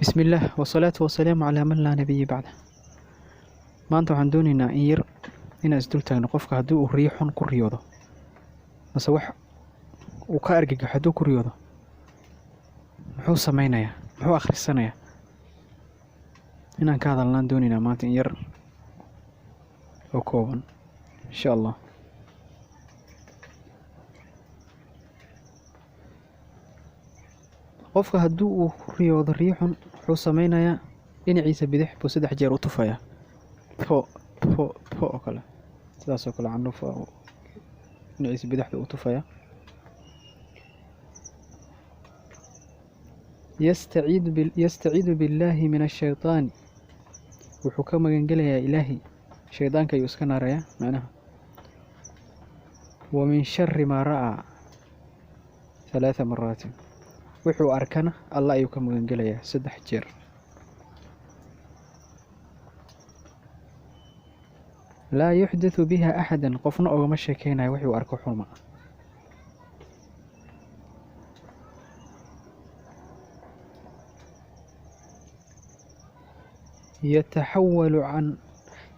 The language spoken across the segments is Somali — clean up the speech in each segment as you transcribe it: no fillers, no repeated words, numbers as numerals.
بسم الله والصلاة والسلام على من لا نبي بعده. maanta waxaan doonaynaa in yar inaan isdul taagno qofka haddii uu riyo xun ku riyoodo mase wax uu ka argagaxo hadduu ku riyoodo muxuu samaynayaa, muxuu akhrisanayaa. inaan ka hadalnaan doonaynaa maanta in yar oo kooban insha allah. qofka haddii uu ku riyoodo riyo xun wuxuu samaynayaa dhinaciisa bidix buu 3 jeer u tufayaa fo oo kale, sidaas oo kale candhuuf dhinaciisa bidixda u tufayaa. yastaciidu billaahi min ashaytaani, wuxuu ka magangelayaa ilaahay shaydaanka ayuu iska naarayaa macnaha. wa min shari maa ra'aa 3 maraatin, wuxuu arkana allah ayuu ka magangelayaa 3 jeer. laa yuxdathu biha axadan, qofna ogama sheekeynayo wuxuu arko xuma.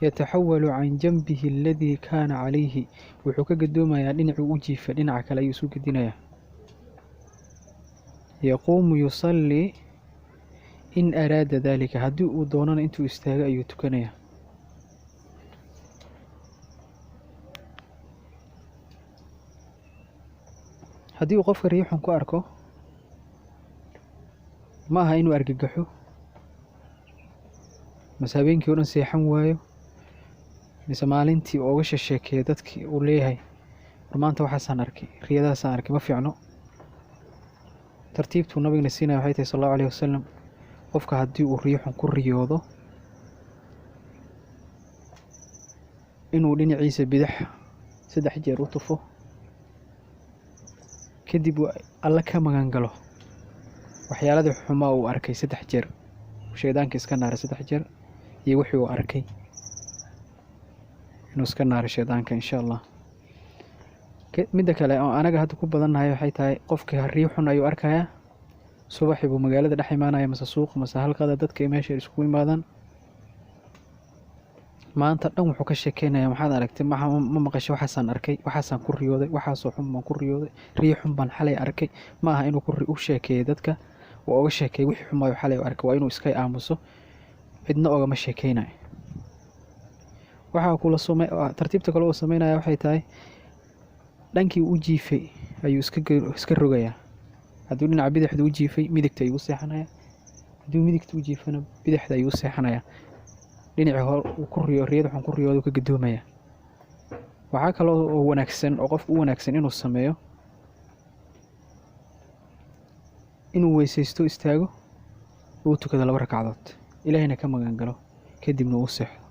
yataxawalu can janbihi aladii kaana calayhi, wuxuu ka gadoomayaa dhinacuu u jiifa dhinaca kale ayuu isu gedinayaa. yaquumu yusallii in araada daalika, haddii uu doonana intuu istaago ayuu tukanayaa. haddii uu qofka riyo xun ku arko ma aha inuu argagaxo mase habeenkii oo dhan seexan waayo mise maalintii ooga sheekeeyo dadkii uu leeyahay war maanta waxaasaan arkay, riyadaasaan arkay. ma fiicno. tartiibtuu nabigana siinaya waxay tahay sallallahu alayhi wasallam, qofka haddii uu riyo xun ku riyoodo inuu dhinaciisa bidix 3 jeer u tufo, kadib uu alla ka magan galo waxyaaladii xumaa uu arkay 3 jeer, shaydaanka iska naara 3 jeer, iyo wixii uu arkay inuu iska naaro shaydaanka insha allah. midda kale oo anaga hadda ku badannahay waxay tahay qofka riyo xun ayuu arkayaa, subaxii buu magaalada dhex imaanaya mase suuq mase halqada dadka meesha isku imaadaan, maanta dhan wuxuu ka sheekeynayaa maxaad aragtay, ma maqashay waxaasaan arkay, waxaasaan ku riyooday, waxaasoo xun baan ku riyooday, riyo xun baan xalay arkay. ma aha inuu u sheekeeyo dadka oo oga sheekeeyo wixii xumaayo xalay arkay, waa inuu iska aamuso, cidna ogama sheekeynayo. waxaa kula tartiibta kale uu sameynaya waxay tahay dhankii u jiifay ayuu iska rogayaa. hadduu dhinaca bidixda u jiifay midigta ayuu u seexanayaa, hadduu midigta u jiifana bidixda ayuu u seexanayaa. dhinacii hore uu ku riyada xun ku riyoodo ka gadoomaya. waxaa kaloo oo wanaagsan oo qof u wanaagsan inuu sameeyo inuu weysaysto, istaago, uu tukado 2 ragcadood, ilaahayna ka magan galo, kadibna uu seexdo.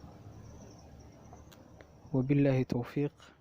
وبالله توفيق.